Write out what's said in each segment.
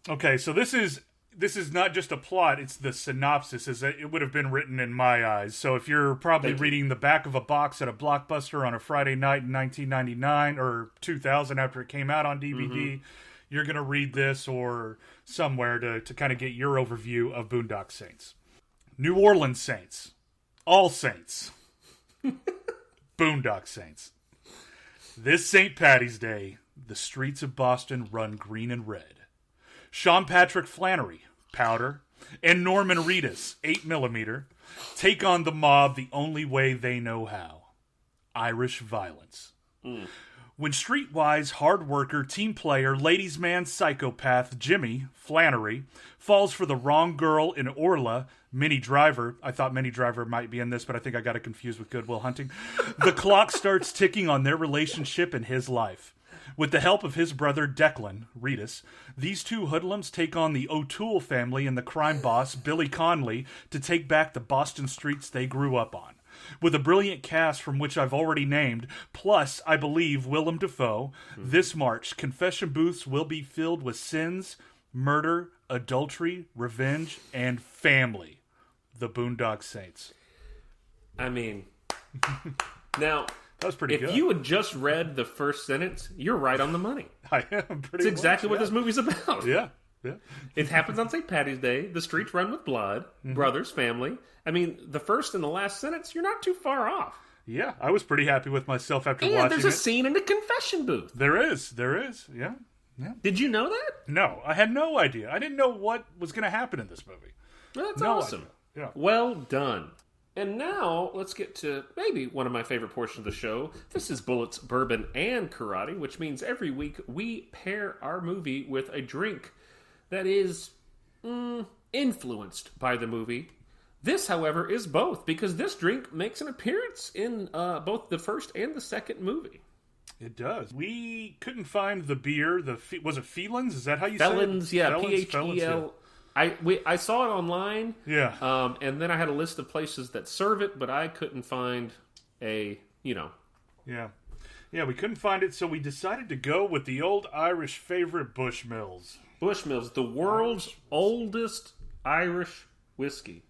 Okay, so this is not just a plot, it's the synopsis as it would have been written in my eyes. So if you're probably Thank you. reading the back of a box at a Blockbuster on a Friday night in 1999 or 2000 after it came out on DVD, you're going to read this or somewhere to kind of get your overview of Boondock Saints. New Orleans Saints. All Saints. Boondock Saints. This St. Patty's Day, the streets of Boston run green and red. Sean Patrick Flannery, powder, and Norman Reedus, 8mm, take on the mob the only way they know how. Irish violence. When streetwise, hard worker, team player, ladies' man, psychopath Jimmy, Flannery, falls for the wrong girl in Orla, Minnie Driver, I thought Minnie Driver might be in this, but I think I got it confused with Good Will Hunting, the clock starts ticking on their relationship and his life. With the help of his brother Declan, Reedus, these two hoodlums take on the O'Toole family and the crime boss, Billy Conley, to take back the Boston streets they grew up on. With a brilliant cast from which I've already named, plus, I believe, Willem Dafoe, this March, confession booths will be filled with sins, murder, adultery, revenge, and family. The Boondock Saints. I mean, now... That was pretty good. If you had just read the first sentence, you're right on the money. I am pretty It's exactly much, what this movie's about. Yeah. It happens on St. Patty's Day. The streets run with blood. Brothers, family. I mean, the first and the last sentence, you're not too far off. Yeah, I was pretty happy with myself after watching And it. there's a scene in the confession booth. There is. Yeah. Did you know that? No, I had no idea. I didn't know what was going to happen in this movie. Well, that's No awesome. idea. Yeah. Well done. And now, let's get to maybe one of my favorite portions of the show. This is Bullets, Bourbon, and Karate, which means every week we pair our movie with a drink that is influenced by the movie. This, however, is both, because this drink makes an appearance in both the first and the second movie. It does. We couldn't find the beer. Was it Felons? Is that how you Felons, say it? yeah, P-H-E-L. I saw it online. Yeah. And then I had a list of places that serve it, but I couldn't find a. Yeah. Yeah, we couldn't find it, so we decided to go with the old Irish favorite Bushmills. Bushmills, the world's oldest Irish whiskey.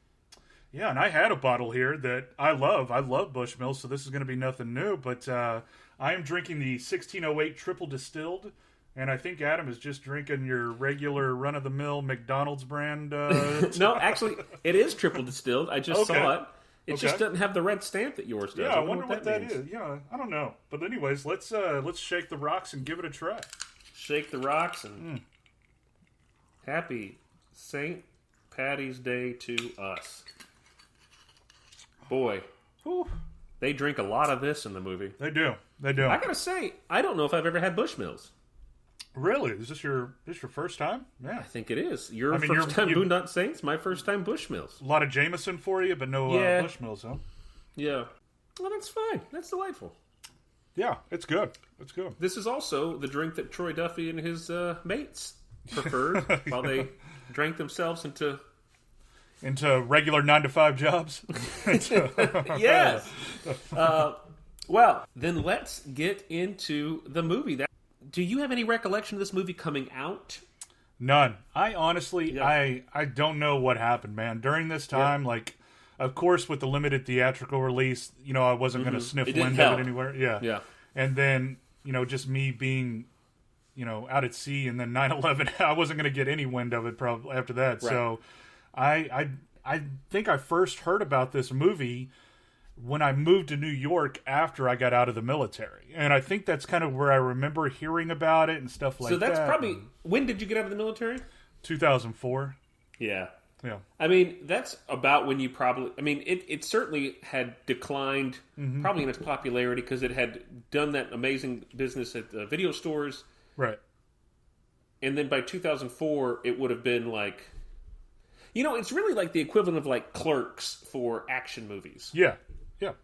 Yeah, and I had a bottle here that I love. I love Bushmills, so this is going to be nothing new. But I am drinking the 1608 triple distilled, and I think Adam is just drinking your regular run-of-the-mill McDonald's brand. No, actually, it is triple distilled. I just saw it. It just doesn't have the red stamp that yours does. Yeah, I wonder what that means. is. Yeah, I don't know. But anyways, let's shake the rocks and give it a try. Shake the rocks and happy St. Patty's Day to us. Boy, Whew. they drink a lot of this in the movie. They do. They do. I gotta say, I don't know if I've ever had Bushmills. Really? Is this your first time? Yeah. I think it is. Your I mean, first time you- Boondock Saints, my first time Bushmills. A lot of Jameson for you, but no Yeah. Bushmills, huh? Yeah. Well, that's fine. That's delightful. Yeah, it's good. It's good. This is also the drink that Troy Duffy and his mates preferred while they drank themselves into... Into regular 9-to-5 jobs? Yes! Well, then let's get into the movie. Do you have any recollection of this movie coming out? None. I honestly, Yeah. I don't know what happened, man. During this time, like, of course, with the limited theatrical release, I wasn't going to sniff It didn't wind help. of it anywhere. Yeah. Yeah. And then, just me being, out at sea, and then 9/11, I wasn't going to get any wind of it probably after that. Right. So, I think I first heard about this movie when I moved to New York after I got out of the military. And I think that's kind of where I remember hearing about it and stuff like that. So that's probably... When did you get out of the military? 2004. Yeah. Yeah. I mean, that's about when you probably... I mean, it certainly had declined probably in its popularity because it had done that amazing business at the video stores. Right. And then by 2004, it would have been like... it's really like the equivalent of like Clerks for action movies. Yeah. Yeah.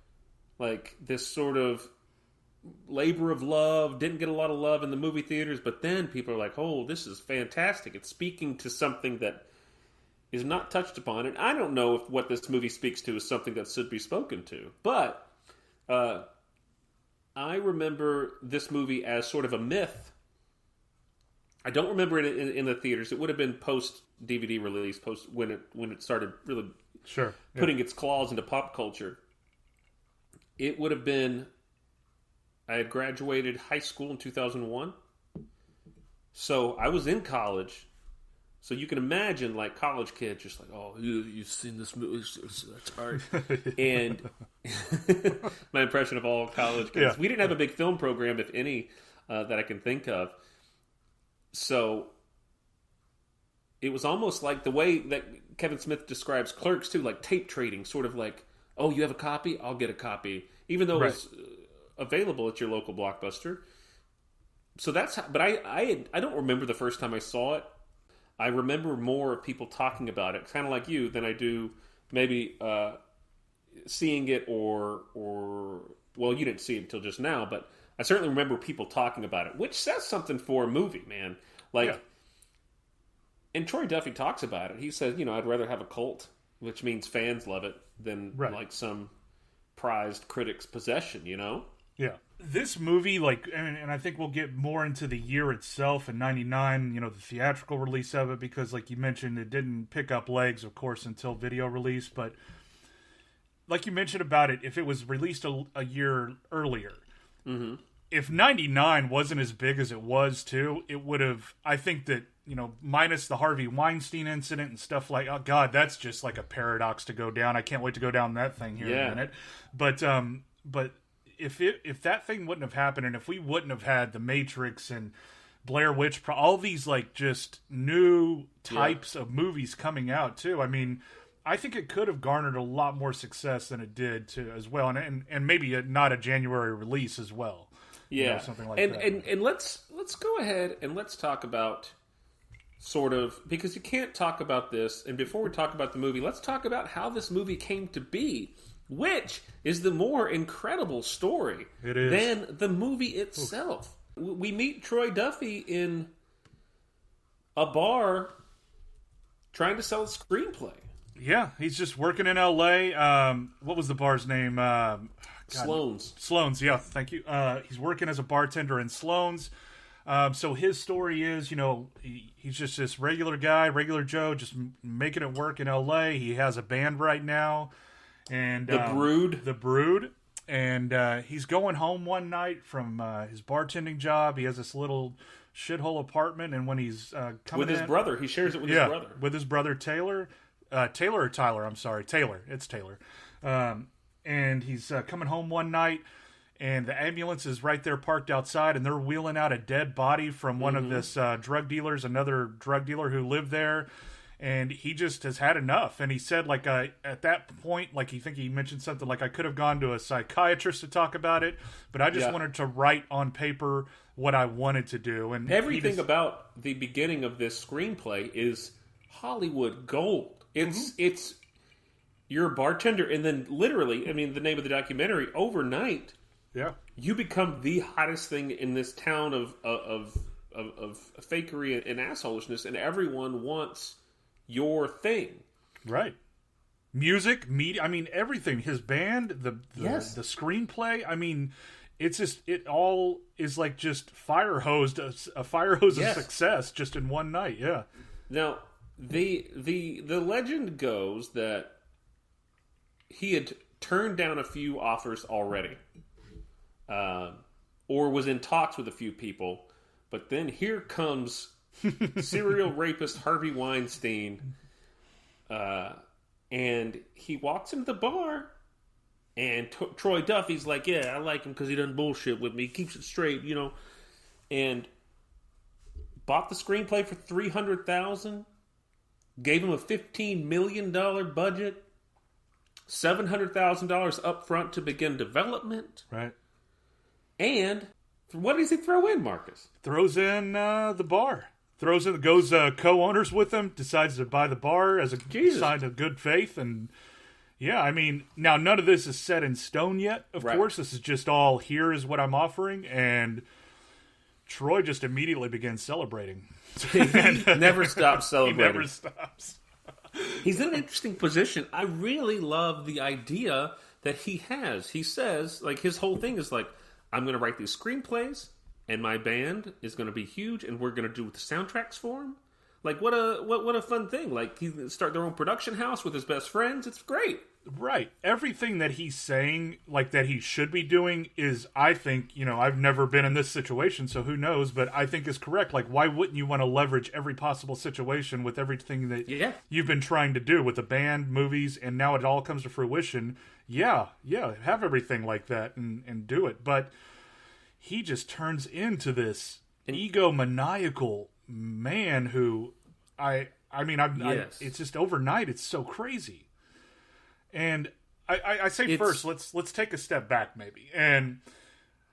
Like this sort of labor of love, didn't get a lot of love in the movie theaters, but then people are like, oh, this is fantastic. It's speaking to something that is not touched upon. And I don't know if what this movie speaks to is something that should be spoken to. But I remember this movie as sort of a myth I don't remember it in the theaters. It would have been post DVD release, post when it started really putting its claws into pop culture. It would have been. I had graduated high school in 2001, so I was in college. So you can imagine, like, college kids just like, oh, you've seen this movie, that's art. And my impression of all college kids. We didn't have a big film program, if any, that I can think of. So it was almost like the way that Kevin Smith describes Clerks, too, like tape trading, sort of like, oh, you have a copy? I'll get a copy. Even though it was available at your local Blockbuster. So that's how, but I don't remember the first time I saw it. I remember more of people talking about it, kind of like you, than I do maybe seeing it or well, you didn't see it until just now, but I certainly remember people talking about it, which says something for a movie, man. Like, and Troy Duffy talks about it. He says, I'd rather have a cult, which means fans love it, than like some prized critic's possession, Yeah. This movie, and I think we'll get more into the year itself in 99, the theatrical release of it, because like you mentioned, it didn't pick up legs, of course, until video release, but like you mentioned about it, if it was released a year earlier, if 99 wasn't as big as it was too, it would have, I think that, minus the Harvey Weinstein incident and stuff like, oh God, that's just like a paradox to go down. I can't wait to go down that thing here in a minute. But if that thing wouldn't have happened, and if we wouldn't have had The Matrix and Blair Witch, all these like just new types of movies coming out too, I mean, I think it could have garnered a lot more success than it did too, as well, and maybe not a January release as well. Something like that. And let's go ahead and let's talk about sort of, because you can't talk about this, and before we talk about the movie, let's talk about how this movie came to be, which is the more incredible story than the movie itself. We meet Troy Duffy in a bar trying to sell a screenplay. Yeah, he's just working in L.A. What was the bar's name? Sloan's, yeah, thank you. He's working as a bartender in Sloan's. So his story is, he's just this regular guy, regular Joe, just making it work in L.A. He has a band right now. And The Brood. And he's going home one night from his bartending job. He has this little shithole apartment, and when he's coming with his brother, he shares it with his brother. With his brother Taylor. Taylor or Tyler, I'm sorry. Taylor. It's Taylor. And he's coming home one night, and the ambulance is right there parked outside, and they're wheeling out a dead body from one of this drug dealers, another drug dealer who lived there. And he just has had enough. And he said, like, at that point, like, he mentioned something like, I could have gone to a psychiatrist to talk about it, but I just wanted to write on paper what I wanted to do. And everything about the beginning of this screenplay is Hollywood gold. It's you're a bartender, and then literally, I mean, the name of the documentary, overnight, you become the hottest thing in this town of fakery and assholishness, and everyone wants your thing. Right. Music, media, I mean, everything. His band, the screenplay, I mean, it's just, it all is like just a fire hose of success just in one night. Yeah. Now, the legend goes that he had turned down a few offers already, or was in talks with a few people, but then here comes serial rapist Harvey Weinstein, and he walks into the bar, and Troy Duffy's like, yeah, I like him because he doesn't bullshit with me, he keeps it straight, and bought the screenplay for $300,000, gave him a $15 million budget, $700,000 up front to begin development, right? And what does he throw in, Marcus? Throws in the bar. Goes co-owners with him, decides to buy the bar as a sign of good faith. And yeah, I mean, now none of this is set in stone yet, of course. This is just all, here is what I'm offering. And Troy just immediately begins celebrating. He never stops celebrating. He never stops. He's in an interesting position. I really love the idea that he has. He says, like, his whole thing is like, I'm going to write these screenplays, and my band is going to be huge, and we're going to do the soundtracks for him. Like, what a fun thing. Like, he start their own production house with his best friends. It's great. Right. Everything that he's saying, like, that he should be doing is, I think, I've never been in this situation, so who knows, but I think is correct. Like, why wouldn't you want to leverage every possible situation with everything that you've been trying to do with the band, movies, and now it all comes to fruition? Yeah, have everything like that and do it. But he just turns into this egomaniacal man who, it's just overnight, it's so crazy. And I say first, let's take a step back maybe. And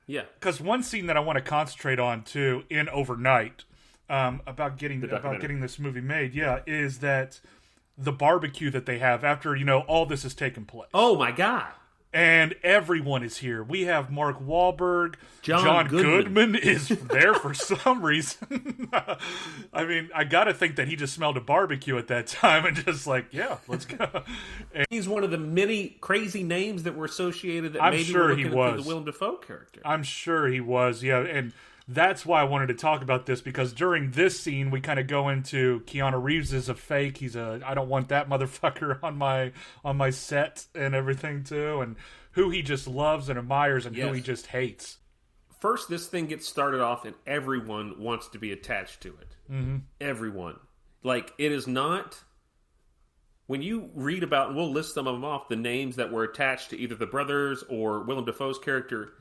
because one scene that I want to concentrate on too in Overnight, about getting this movie made, is that the barbecue that they have after all this has taken place. Oh my God. And everyone is here. We have Mark Wahlberg. John Goodman is there for some reason. I mean, I got to think that he just smelled a barbecue at that time and just like, yeah, let's go. And he's one of the many crazy names that were associated that I'm maybe sure were he looking was. at the Willem Dafoe character. I'm sure he was, yeah. And that's why I wanted to talk about this, because during this scene we kind of go into Keanu Reeves is a fake. I don't want that motherfucker on my set and everything too, and who he just loves and admires and who he just hates. First, this thing gets started off and everyone wants to be attached to it. Mm-hmm. Everyone. Like, it is not... When you read about, and we'll list some of them off, the names that were attached to either the brothers or Willem Dafoe's character,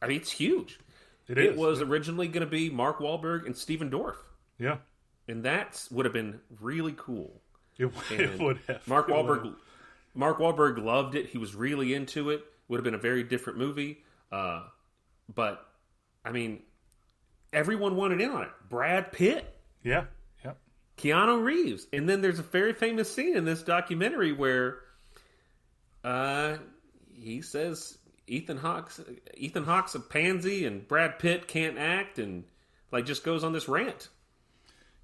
I mean, it's huge. It was originally going to be Mark Wahlberg and Stephen Dorff. Yeah. And that would have been really cool. It would have. Mark Wahlberg loved it. He was really into it. Would have been a very different movie. But, I mean, everyone wanted in on it. Brad Pitt. Yeah. Keanu Reeves. And then there's a very famous scene in this documentary where he says Ethan Hawke's a pansy and Brad Pitt can't act, and like just goes on this rant.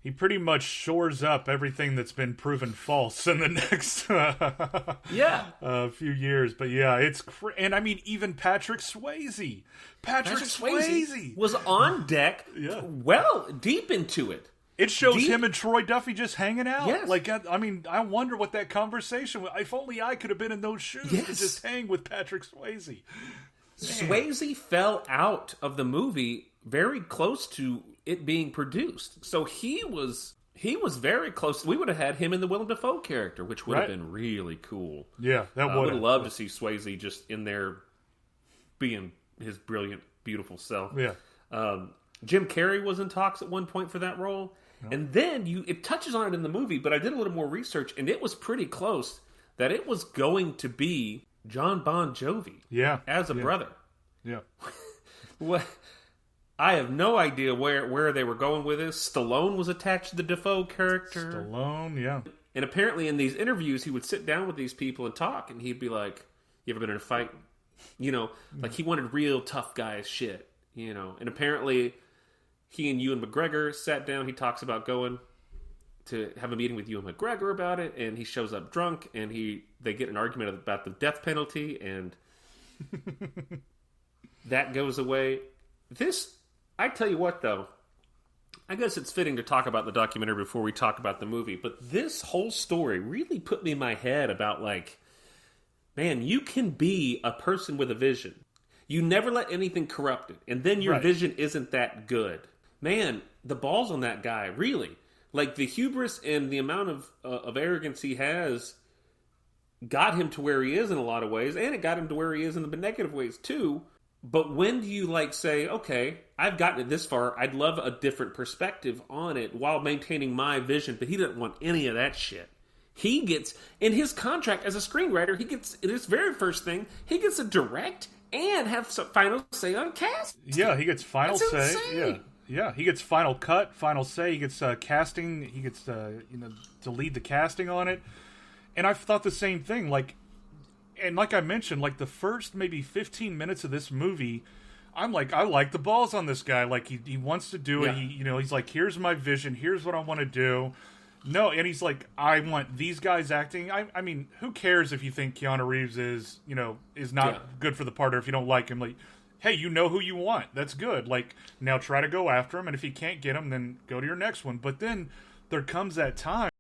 He pretty much shores up everything that's been proven false in the next few years. But yeah, it's and I mean, even Patrick Swayze. Patrick Swayze was on deck, well deep into it. It shows him and Troy Duffy just hanging out. Yes. Like, I mean, I wonder what that conversation was. If only I could have been in those shoes to just hang with Patrick Swayze. Swayze fell out of the movie very close to it being produced. So he was very close. We would have had him in the Willem Dafoe character, which would have been really cool. Yeah, that would have. I would have loved to see Swayze just in there being his brilliant, beautiful self. Yeah. Jim Carrey was in talks at one point for that role. Yep. And then it touches on it in the movie, but I did a little more research, and it was pretty close that it was going to be John Bon Jovi as a brother. Yeah. What? I have no idea where they were going with this. Stallone was attached to the Dafoe character. Stallone, yeah. And apparently in these interviews, he would sit down with these people and talk, and he'd be like, you ever been in a fight? Like he wanted real tough guy shit, And apparently he and Ewan McGregor sat down. He talks about going to have a meeting with Ewan McGregor about it, and he shows up drunk, and they get an argument about the death penalty, and that goes away. I tell you what, though, I guess it's fitting to talk about the documentary before we talk about the movie, but this whole story really put me in my head about, like, man, you can be a person with a vision. You never let anything corrupt it, and then your vision isn't that good. Man, the balls on that guy, really. Like, the hubris and the amount of arrogance he has got him to where he is in a lot of ways, and it got him to where he is in the negative ways, too. But when do you, like, say, okay, I've gotten it this far, I'd love a different perspective on it while maintaining my vision, but he doesn't want any of that shit. He gets, in his contract as a screenwriter, he gets, in his very first thing, he gets to direct and have some final say on cast. Yeah, he gets final That's say. insane. Yeah, he gets final cut, final say. He gets casting. He gets to lead the casting on it. And I've thought the same thing. Like I mentioned, like the first maybe 15 minutes of this movie, I'm like, I like the balls on this guy. Like he wants to do it. He's like, here's my vision. Here's what I want to do. No, and he's like, I want these guys acting. I mean, who cares if you think Keanu Reeves is not good for the part, or if you don't like him? Like, hey, you know who you want. That's good. Like, now try to go after him, and if you can't get him, then go to your next one. But then there comes that time